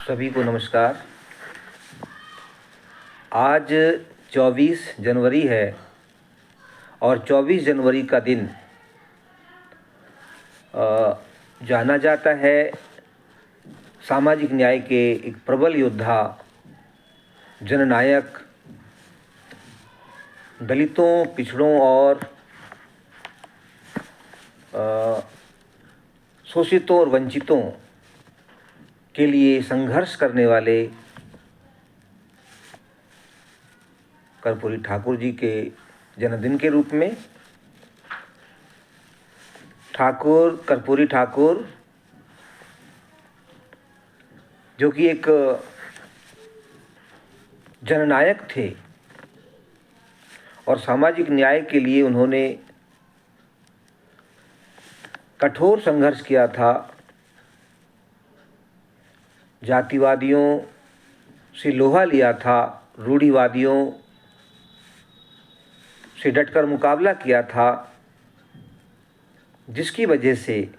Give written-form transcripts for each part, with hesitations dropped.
सभी को नमस्कार। आज 24 जनवरी है और 24 जनवरी का दिन जाना जाता है सामाजिक न्याय के एक प्रबल योद्धा, जननायक, दलितों, पिछड़ों और शोषितों और वंचितों के लिए संघर्ष करने वाले कर्पूरी ठाकुर जी के जन्मदिन के रूप में कर्पूरी ठाकुर, जो कि एक जननायक थे और सामाजिक न्याय के लिए उन्होंने कठोर संघर्ष किया था। जातिवादियों से लोहा लिया था, रूढ़िवादियों से डटकर मुकाबला किया था, जिसकी वजह से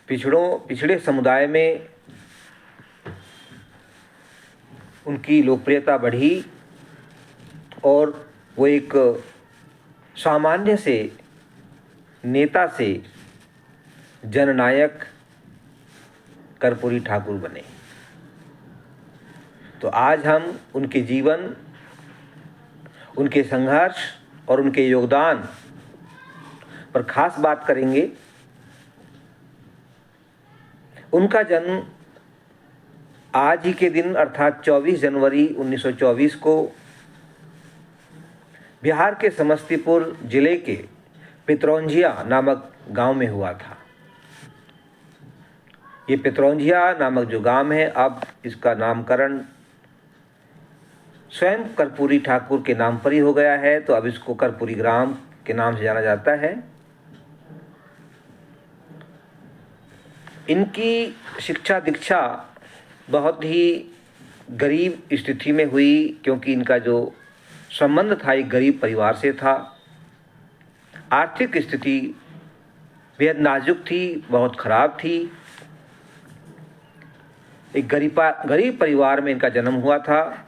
पिछड़े समुदाय में उनकी लोकप्रियता बढ़ी और वो एक सामान्य से नेता से जननायक कर्पूरी ठाकुर बने। तो आज हम उनके जीवन, उनके संघर्ष और उनके योगदान पर खास बात करेंगे। उनका जन्म आज ही के दिन अर्थात 24 जनवरी 1924 को बिहार के समस्तीपुर जिले के पितरौंझिया नामक गांव में हुआ था। ये पितरौंझिया नामक जो गांव है, अब इसका नामकरण स्वयं कर्पूरी ठाकुर के नाम पर ही हो गया है, तो अब इसको कर्पूरी ग्राम के नाम से जाना जाता है। इनकी शिक्षा दीक्षा बहुत ही गरीब स्थिति में हुई, क्योंकि इनका जो संबंध था एक गरीब परिवार से था। आर्थिक स्थिति बेहद नाजुक थी, बहुत खराब थी। एक गरीब परिवार में इनका जन्म हुआ था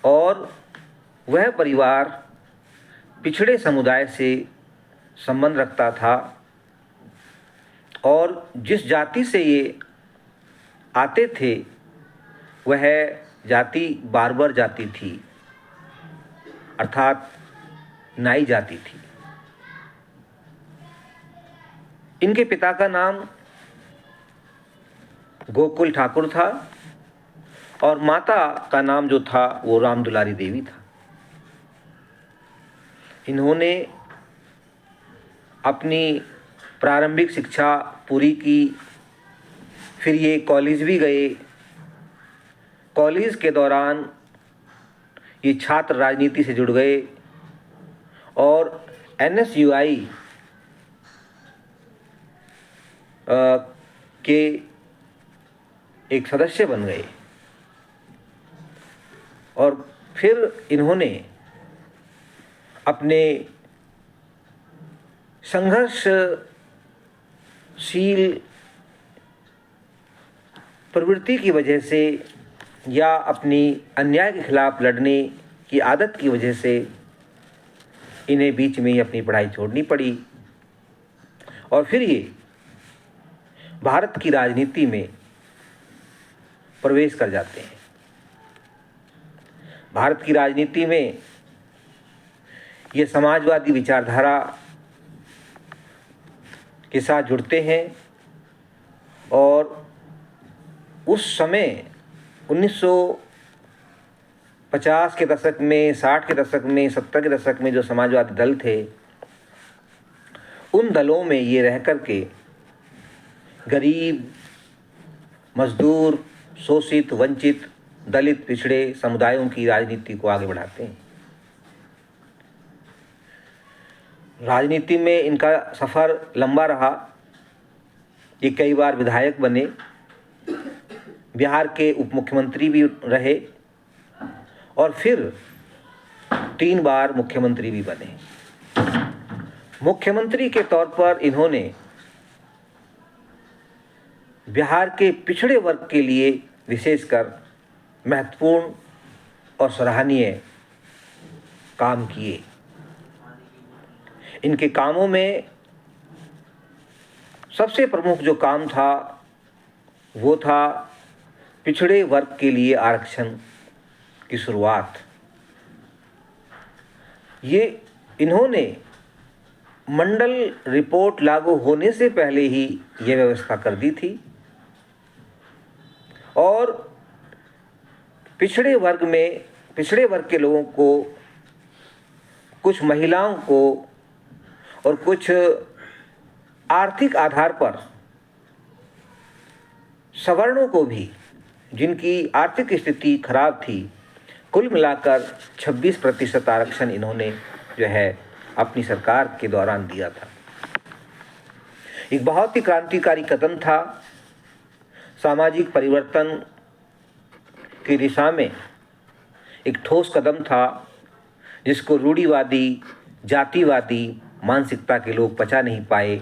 और वह परिवार पिछड़े समुदाय से संबंध रखता था और जिस जाति से ये आते थे वह जाति बार्बर जाति थी, अर्थात नाई जाति थी। इनके पिता का नाम गोकुल ठाकुर था और माता का नाम जो था वो रामदुलारी देवी था। इन्होंने अपनी प्रारंभिक शिक्षा पूरी की, फिर ये कॉलेज भी गए। कॉलेज के दौरान ये छात्र राजनीति से जुड़ गए और NSUI के एक सदस्य बन गए और फिर इन्होंने अपने संघर्षशील प्रवृत्ति की वजह से या अपनी अन्याय के खिलाफ लड़ने की आदत की वजह से इन्हें बीच में ही अपनी पढ़ाई छोड़नी पड़ी और फिर ये भारत की राजनीति में प्रवेश कर जाते हैं। भारत की राजनीति में ये समाजवादी विचारधारा के साथ जुड़ते हैं और उस समय 1950 के दशक में, 60 के दशक में, 70 के दशक में जो समाजवादी दल थे, उन दलों में ये रह कर के गरीब, मजदूर, शोषित, वंचित, दलित, पिछड़े समुदायों की राजनीति को आगे बढ़ाते हैं। राजनीति में इनका सफ़र लंबा रहा। ये कई बार विधायक बने, बिहार के उप मुख्यमंत्री भी रहे और फिर 3 बार मुख्यमंत्री भी बने। मुख्यमंत्री के तौर पर इन्होंने बिहार के पिछड़े वर्ग के लिए विशेषकर महत्वपूर्ण और सराहनीय काम किए। इनके कामों में सबसे प्रमुख जो काम था वो था पिछड़े वर्ग के लिए आरक्षण की शुरुआत। इन्होंने मंडल रिपोर्ट लागू होने से पहले ही ये व्यवस्था कर दी थी और पिछड़े वर्ग के लोगों को, कुछ महिलाओं को और कुछ आर्थिक आधार पर सवर्णों को भी, जिनकी आर्थिक स्थिति खराब थी, कुल मिलाकर 26% आरक्षण इन्होंने जो है अपनी सरकार के दौरान दिया था। एक बहुत ही क्रांतिकारी कदम था, सामाजिक परिवर्तन की दिशा में एक ठोस कदम था, जिसको रूढ़िवादी, जातिवादी मानसिकता के लोग पचा नहीं पाए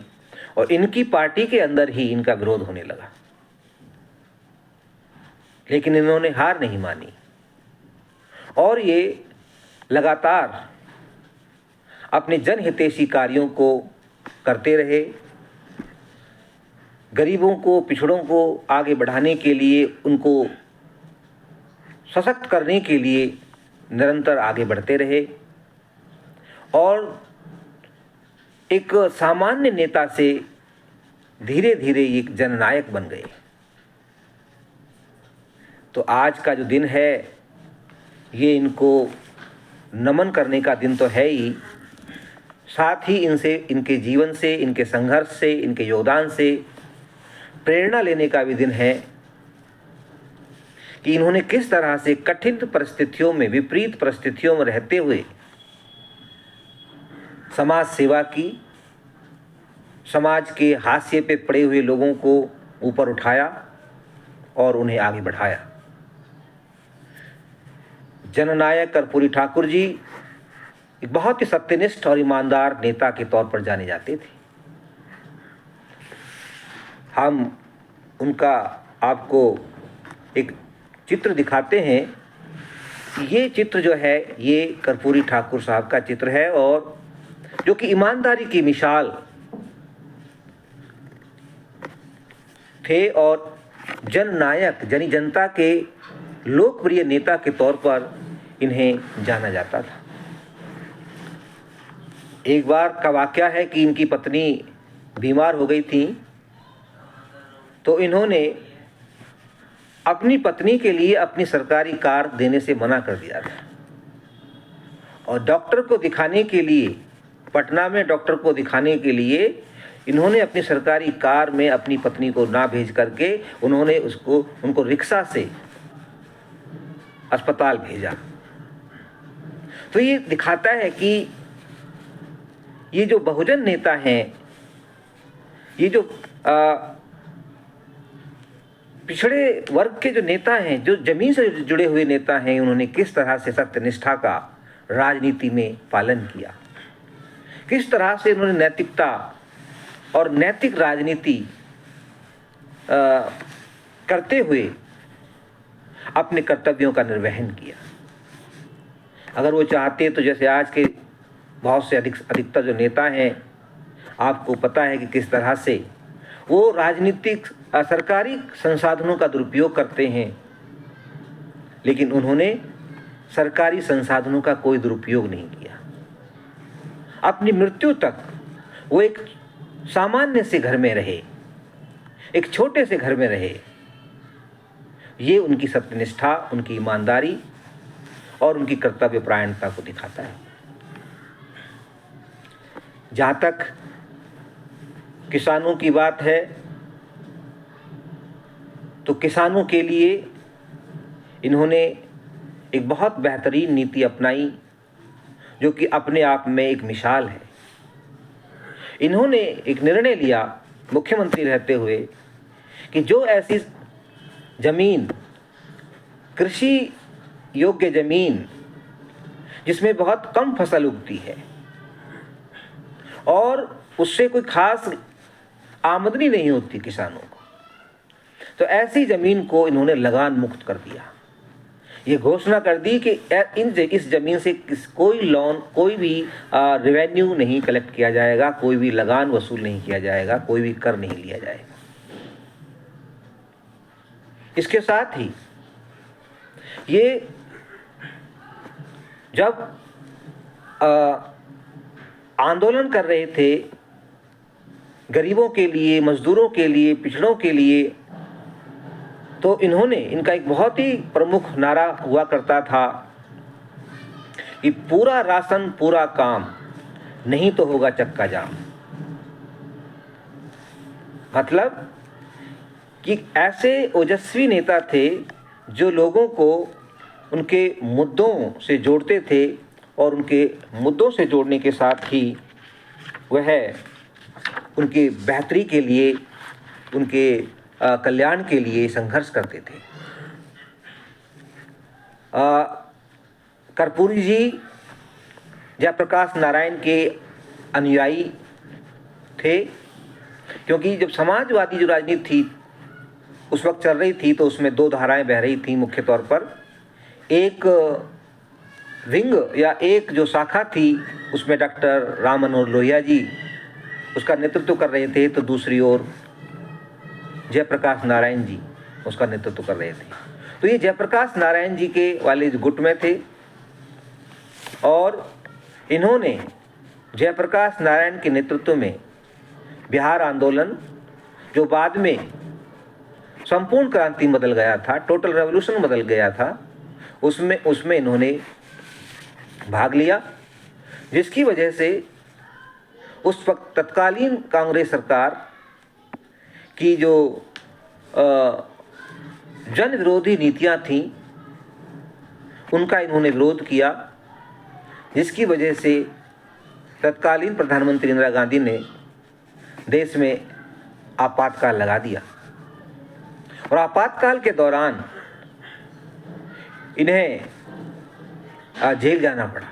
और इनकी पार्टी के अंदर ही इनका विरोध होने लगा। लेकिन इन्होंने हार नहीं मानी और ये लगातार अपने जनहितैषी कार्यों को करते रहे। गरीबों को, पिछड़ों को आगे बढ़ाने के लिए, उनको सशक्त करने के लिए निरंतर आगे बढ़ते रहे और एक सामान्य नेता से धीरे धीरे एक जननायक बन गए। तो आज का जो दिन है ये इनको नमन करने का दिन तो है ही, साथ ही इनके जीवन से, इनके संघर्ष से, इनके योगदान से प्रेरणा लेने का भी दिन है कि इन्होंने किस तरह से कठिन परिस्थितियों में, विपरीत परिस्थितियों में रहते हुए समाज सेवा की, समाज के हाशिए पे पड़े हुए लोगों को ऊपर उठाया और उन्हें आगे बढ़ाया। जननायक कर्पूरी ठाकुर जी एक बहुत ही सत्यनिष्ठ और ईमानदार नेता के तौर पर जाने जाते थे। हम उनका आपको एक चित्र दिखाते हैं। ये चित्र जो है ये कर्पूरी ठाकुर साहब का चित्र है और जो कि ईमानदारी की मिसाल थे और जननायक, जनता के लोकप्रिय नेता के तौर पर इन्हें जाना जाता था। एक बार का वाकया है कि इनकी पत्नी बीमार हो गई थी, तो इन्होंने अपनी पत्नी के लिए अपनी सरकारी कार देने से मना कर दिया था और डॉक्टर को दिखाने के लिए, पटना में डॉक्टर को दिखाने के लिए इन्होंने अपनी सरकारी कार में अपनी पत्नी को ना भेज करके उन्होंने उनको रिक्शा से अस्पताल भेजा। तो ये दिखाता है कि ये जो बहुजन नेता हैं, ये जो पिछड़े वर्ग के जो नेता हैं, जो जमीन से जुड़े हुए नेता हैं, उन्होंने किस तरह से सत्यनिष्ठा का राजनीति में पालन किया, किस तरह से उन्होंने नैतिकता और नैतिक राजनीति करते हुए अपने कर्तव्यों का निर्वहन किया। अगर वो चाहते तो जैसे आज के बहुत से अधिकतर जो नेता हैं, आपको पता है कि किस तरह से वो राजनीतिक सरकारी संसाधनों का दुरुपयोग करते हैं, लेकिन उन्होंने सरकारी संसाधनों का कोई दुरुपयोग नहीं किया। अपनी मृत्यु तक वो एक सामान्य से घर में रहे, एक छोटे से घर में रहे। ये उनकी सत्यनिष्ठा, उनकी ईमानदारी और उनकी कर्तव्यपरायणता को दिखाता है। जहाँ तक किसानों की बात है, तो किसानों के लिए इन्होंने एक बहुत बेहतरीन नीति अपनाई जो कि अपने आप में एक मिसाल है। इन्होंने एक निर्णय लिया मुख्यमंत्री रहते हुए कि जो ऐसी जमीन, कृषि योग्य जमीन जिसमें बहुत कम फसल उगती है और उससे कोई खास आमदनी नहीं होती किसानों को, तो ऐसी ज़मीन को इन्होंने लगान मुक्त कर दिया। ये घोषणा कर दी कि इस ज़मीन से कोई लोन, कोई भी रेवेन्यू नहीं कलेक्ट किया जाएगा, कोई भी लगान वसूल नहीं किया जाएगा, कोई भी कर नहीं लिया जाएगा। इसके साथ ही ये जब आंदोलन कर रहे थे गरीबों के लिए, मजदूरों के लिए, पिछड़ों के लिए, तो इनका एक बहुत ही प्रमुख नारा हुआ करता था कि पूरा राशन पूरा काम, नहीं तो होगा चक्का जाम। मतलब कि ऐसे ओजस्वी नेता थे जो लोगों को उनके मुद्दों से जोड़ते थे और उनके मुद्दों से जोड़ने के साथ ही वह उनकी बेहतरी के लिए, उनके कल्याण के लिए संघर्ष करते थे। कर्पूरी जी जयप्रकाश नारायण के अनुयायी थे, क्योंकि जब समाजवादी जो राजनीति थी उस वक्त चल रही थी तो उसमें दो धाराएं बह रही थी मुख्य तौर पर। एक विंग या एक जो शाखा थी उसमें डॉक्टर राम मनोहर लोहिया जी उसका नेतृत्व कर रहे थे, तो दूसरी ओर जयप्रकाश नारायण जी उसका नेतृत्व कर रहे थे। तो ये जयप्रकाश नारायण जी के वाले गुट में थे और इन्होंने जयप्रकाश नारायण के नेतृत्व में बिहार आंदोलन, जो बाद में संपूर्ण क्रांति बदल गया था, टोटल रेवोल्यूशन बदल गया था, उसमें इन्होंने भाग लिया, जिसकी वजह से उस वक्त तत्कालीन कांग्रेस सरकार की जो जन विरोधी नीतियां थीं उनका इन्होंने विरोध किया, जिसकी वजह से तत्कालीन प्रधानमंत्री इंदिरा गांधी ने देश में आपातकाल लगा दिया और आपातकाल के दौरान इन्हें जेल जाना पड़ा।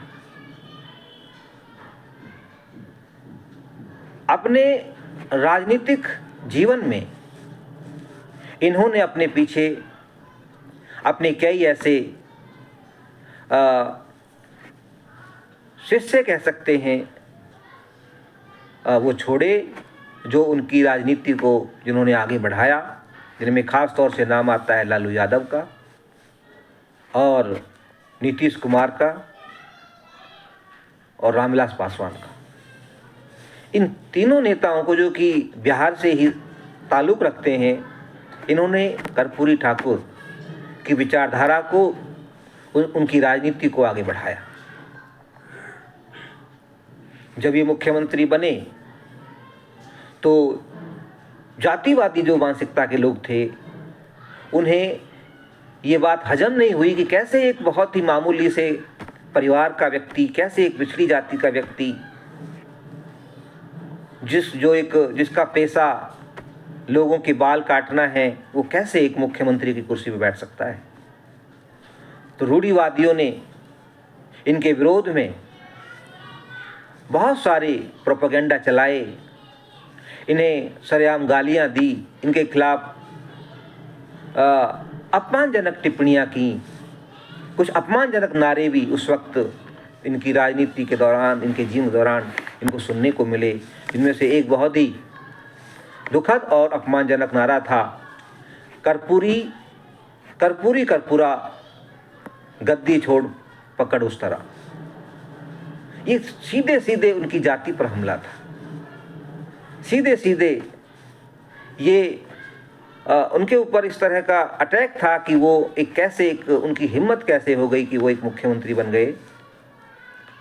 अपने राजनीतिक जीवन में इन्होंने अपने पीछे अपने कई ऐसे शिष्य कह सकते हैं वो छोड़े जो उनकी राजनीति को जिन्होंने आगे बढ़ाया, जिनमें खास तौर से नाम आता है लालू यादव का और नीतीश कुमार का और रामविलास पासवान का। इन तीनों नेताओं को, जो कि बिहार से ही ताल्लुक़ रखते हैं, इन्होंने कर्पूरी ठाकुर की विचारधारा को, उनकी राजनीति को आगे बढ़ाया। जब ये मुख्यमंत्री बने तो जातिवादी जो मानसिकता के लोग थे उन्हें ये बात हजम नहीं हुई कि कैसे एक बहुत ही मामूली से परिवार का व्यक्ति, कैसे एक पिछड़ी जाति का व्यक्ति जिसका पेशा लोगों के बाल काटना है, वो कैसे एक मुख्यमंत्री की कुर्सी पर बैठ सकता है। तो रूढ़िवादियों ने इनके विरोध में बहुत सारे प्रोपेगेंडा चलाए, इन्हें सरेआम गालियां दी, इनके खिलाफ अपमानजनक टिप्पणियां की, कुछ अपमानजनक नारे भी उस वक्त इनकी राजनीति के दौरान, इनके जीवन के दौरान इनको सुनने को मिले। जिनमें से एक बहुत ही दुखद और अपमानजनक नारा था, कर्पूरी कर्पूरा गद्दी छोड़ पकड़ उस तरह। ये सीधे सीधे उनकी जाति पर हमला था, सीधे सीधे ये उनके ऊपर इस तरह का अटैक था कि वो उनकी हिम्मत कैसे हो गई कि वो एक मुख्यमंत्री बन गए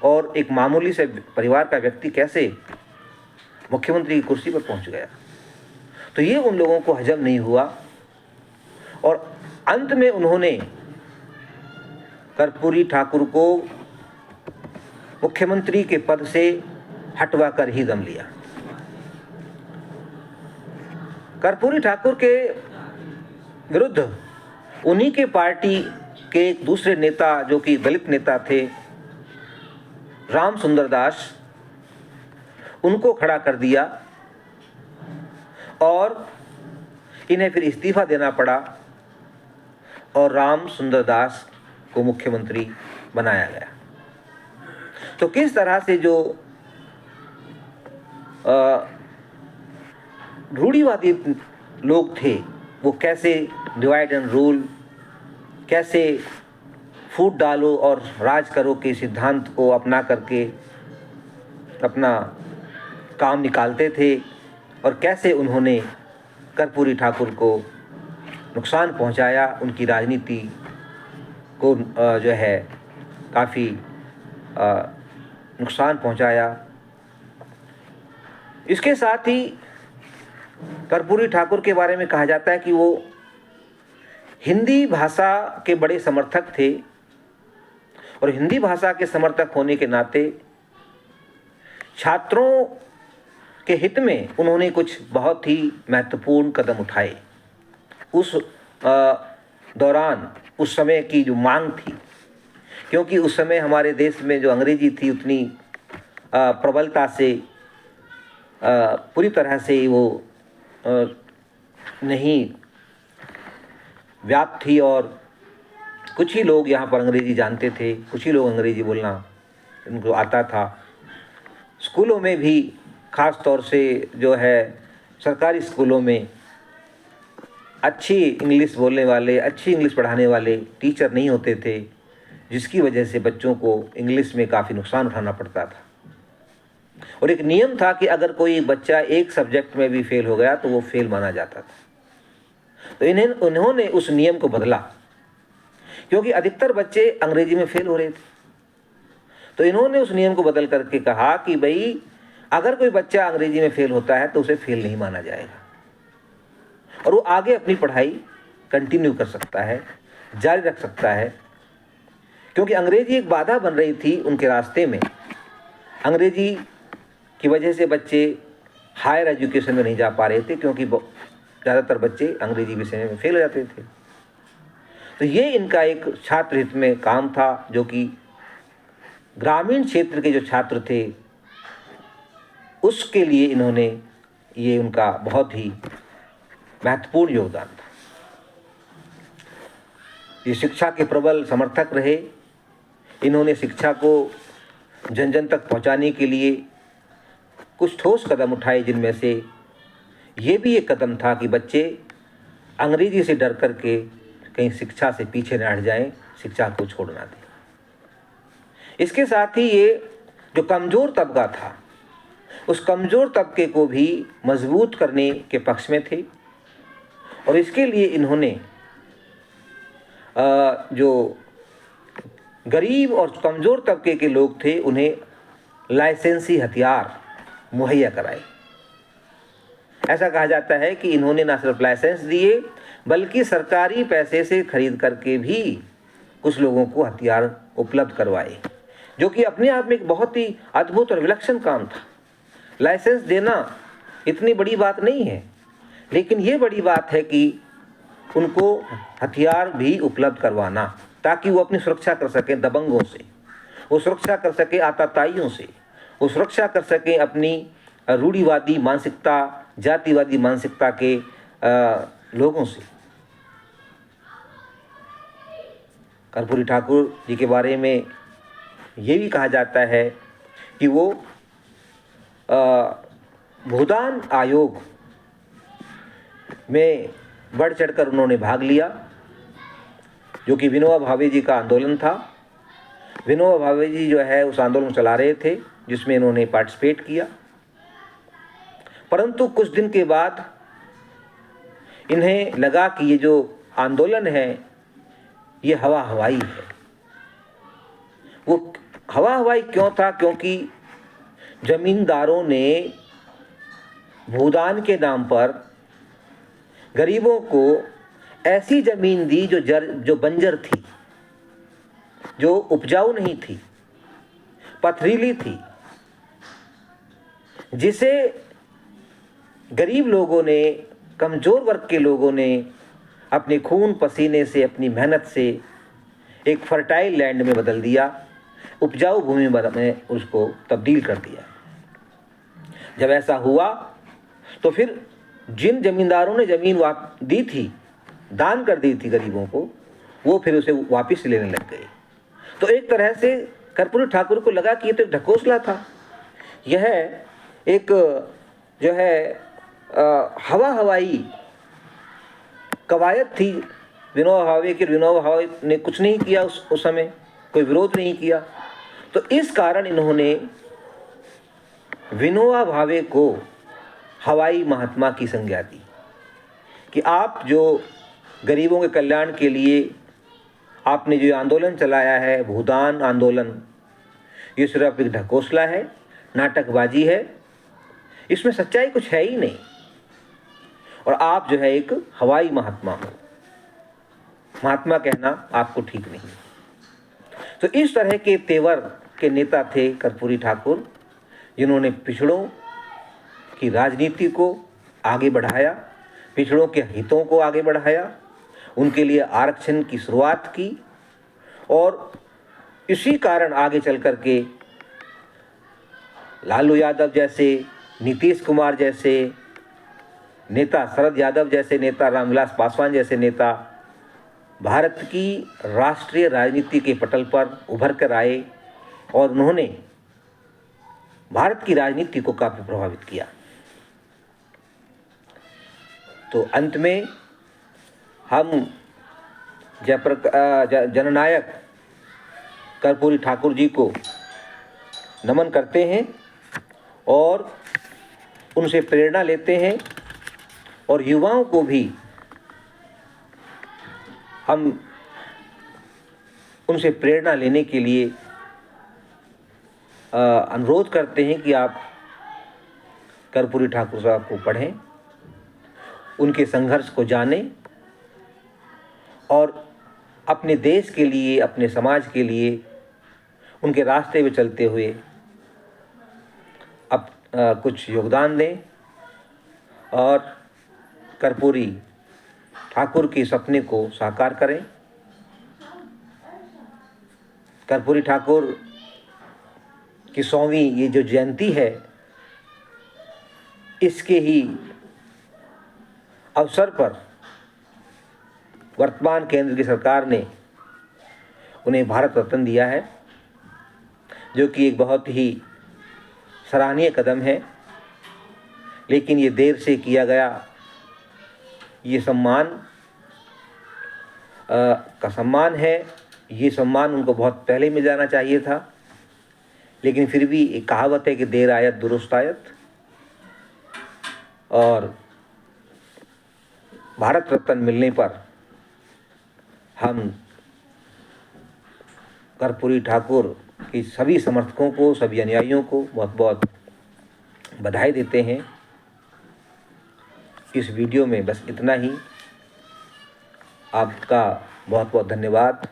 और एक मामूली से परिवार का व्यक्ति कैसे मुख्यमंत्री की कुर्सी पर पहुंच गया। तो ये उन लोगों को हजम नहीं हुआ और अंत में उन्होंने कर्पूरी ठाकुर को मुख्यमंत्री के पद से हटवा कर ही दम लिया। कर्पूरी ठाकुर के विरुद्ध उन्हीं के पार्टी के एक दूसरे नेता, जो कि दलित नेता थे, राम सुंदर दास, उनको खड़ा कर दिया और इन्हें फिर इस्तीफा देना पड़ा और राम सुंदर दास को मुख्यमंत्री बनाया गया। तो किस तरह से जो रूढ़िवादी लोग थे वो कैसे डिवाइड एंड रूल, कैसे फूट डालो और राज करो के सिद्धांत को अपना करके अपना काम निकालते थे, और कैसे उन्होंने कर्पूरी ठाकुर को नुकसान पहुंचाया, उनकी राजनीति को जो है काफ़ी नुकसान पहुंचाया। इसके साथ ही कर्पूरी ठाकुर के बारे में कहा जाता है कि वो हिंदी भाषा के बड़े समर्थक थे, और हिंदी भाषा के समर्थक होने के नाते छात्रों के हित में उन्होंने कुछ बहुत ही महत्वपूर्ण कदम उठाए। उस दौरान उस समय की जो मांग थी, क्योंकि उस समय हमारे देश में जो अंग्रेजी थी उतनी प्रबलता से पूरी तरह से वो नहीं व्याप्त थी, और कुछ ही लोग यहाँ पर अंग्रेजी जानते थे, कुछ ही लोग अंग्रेजी बोलना उनको आता था। स्कूलों में भी ख़ास तौर से जो है सरकारी स्कूलों में अच्छी इंग्लिश बोलने वाले, अच्छी इंग्लिश पढ़ाने वाले टीचर नहीं होते थे, जिसकी वजह से बच्चों को इंग्लिश में काफ़ी नुकसान उठाना पड़ता था। और एक नियम था कि अगर कोई बच्चा एक सब्जेक्ट में भी फेल हो गया तो वो फेल माना जाता था। तो उन्होंने उस नियम को बदला, क्योंकि अधिकतर बच्चे अंग्रेजी में फेल हो रहे थे। तो इन्होंने उस नियम को बदल करके कहा कि भाई अगर कोई बच्चा अंग्रेजी में फेल होता है तो उसे फेल नहीं माना जाएगा, और वो आगे अपनी पढ़ाई कंटिन्यू कर सकता है, जारी रख सकता है। क्योंकि अंग्रेजी एक बाधा बन रही थी उनके रास्ते में। अंग्रेजी की वजह से बच्चे हायर एजुकेशन में नहीं जा पा रहे थे, क्योंकि ज़्यादातर बच्चे अंग्रेजी विषय में फेल हो जाते थे। तो ये इनका एक छात्र हित में काम था, जो कि ग्रामीण क्षेत्र के जो छात्र थे उसके लिए इन्होंने, ये उनका बहुत ही महत्वपूर्ण योगदान था। ये शिक्षा के प्रबल समर्थक रहे। इन्होंने शिक्षा को जन जन तक पहुंचाने के लिए कुछ ठोस कदम उठाए, जिनमें से ये भी एक कदम था कि बच्चे अंग्रेजी से डर करके कहीं शिक्षा से पीछे न हट जाएं, शिक्षा को छोड़ ना दें। इसके साथ ही ये जो कमज़ोर तबका था, उस कमज़ोर तबके को भी मजबूत करने के पक्ष में थे, और इसके लिए इन्होंने जो गरीब और कमज़ोर तबके के लोग थे उन्हें लाइसेंसी हथियार मुहैया कराए। ऐसा कहा जाता है कि इन्होंने न सिर्फ लाइसेंस दिए बल्कि सरकारी पैसे से खरीद करके भी कुछ लोगों को हथियार उपलब्ध करवाए, जो कि अपने आप में एक बहुत ही अद्भुत और विलक्षण काम था। लाइसेंस देना इतनी बड़ी बात नहीं है, लेकिन ये बड़ी बात है कि उनको हथियार भी उपलब्ध करवाना, ताकि वो अपनी सुरक्षा कर सकें दबंगों से, वो सुरक्षा कर सकें आतताइयों से, वो सुरक्षा कर सकें अपनी रूढ़िवादी मानसिकता, जातिवादी मानसिकता के लोगों से। कर्पूरी ठाकुर जी के बारे में ये भी कहा जाता है कि वो भूदान आयोग में बढ़ चढ़कर उन्होंने भाग लिया, जो कि विनोबा भावे जी का आंदोलन था। विनोबा भावे जी जो है उस आंदोलन चला रहे थे, जिसमें इन्होंने पार्टिसिपेट किया। परंतु कुछ दिन के बाद इन्हें लगा कि ये जो आंदोलन है ये हवा हवाई है। वो हवा हवाई क्यों था? क्योंकि जमींदारों ने भूदान के नाम पर गरीबों को ऐसी ज़मीन दी जो बंजर थी, जो उपजाऊ नहीं थी, पथरीली थी, जिसे गरीब लोगों ने, कमज़ोर वर्ग के लोगों ने अपने खून पसीने से, अपनी मेहनत से एक फर्टाइल लैंड में बदल दिया, उपजाऊ भूमि में उसको तब्दील कर दिया। जब ऐसा हुआ तो फिर जिन जमींदारों ने ज़मीन दी थी, दान कर दी थी गरीबों को, वो फिर उसे वापस लेने लग गए। तो एक तरह से कर्पूरी ठाकुर को लगा कि ये तो एक ढकोसला था, यह एक जो है हवा हवाई कवायद थी विनोबा भावे की। विनोबा भावे ने कुछ नहीं किया उस समय, कोई विरोध नहीं किया। तो इस कारण इन्होंने विनोबा भावे को हवाई महात्मा की संज्ञा दी कि आप जो गरीबों के कल्याण के लिए आपने जो आंदोलन चलाया है, भूदान आंदोलन, ये सिर्फ एक ढकोसला है, नाटकबाजी है, इसमें सच्चाई कुछ है ही नहीं, और आप जो है एक हवाई महात्मा हो। महात्मा कहना आपको ठीक नहीं। तो इस तरह के तेवर के नेता थे कर्पूरी ठाकुर, जिन्होंने पिछड़ों की राजनीति को आगे बढ़ाया, पिछड़ों के हितों को आगे बढ़ाया, उनके लिए आरक्षण की शुरुआत की, और इसी कारण आगे चल कर के लालू यादव जैसे, नीतीश कुमार जैसे नेता, शरद यादव जैसे नेता, रामविलास पासवान जैसे नेता भारत की राष्ट्रीय राजनीति के पटल पर उभर कर आए, और उन्होंने भारत की राजनीति को काफ़ी प्रभावित किया। तो अंत में हम जननायक कर्पूरी ठाकुर जी को नमन करते हैं और उनसे प्रेरणा लेते हैं, और युवाओं को भी हम उनसे प्रेरणा लेने के लिए अनुरोध करते हैं कि आप कर्पूरी ठाकुर साहब को पढ़ें, उनके संघर्ष को जानें, और अपने देश के लिए, अपने समाज के लिए उनके रास्ते में चलते हुए अब कुछ योगदान दें, और कर्पूरी ठाकुर के सपने को साकार करें। कर्पूरी ठाकुर की 100वीं ये जो जयंती है, इसके ही अवसर पर वर्तमान केंद्र की सरकार ने उन्हें भारत रत्न दिया है, जो कि एक बहुत ही सराहनीय कदम है। लेकिन ये देर से किया गया ये सम्मान का सम्मान है, ये सम्मान उनको बहुत पहले मिल जाना चाहिए था, लेकिन फिर भी एक कहावत है कि देर आयत दुरुस्त आयत, और भारत रत्न मिलने पर हम कर्पूरी ठाकुर की सभी समर्थकों को, सभी अनुयायियों को बहुत बहुत बधाई देते हैं। इस वीडियो में बस इतना ही। आपका बहुत बहुत धन्यवाद।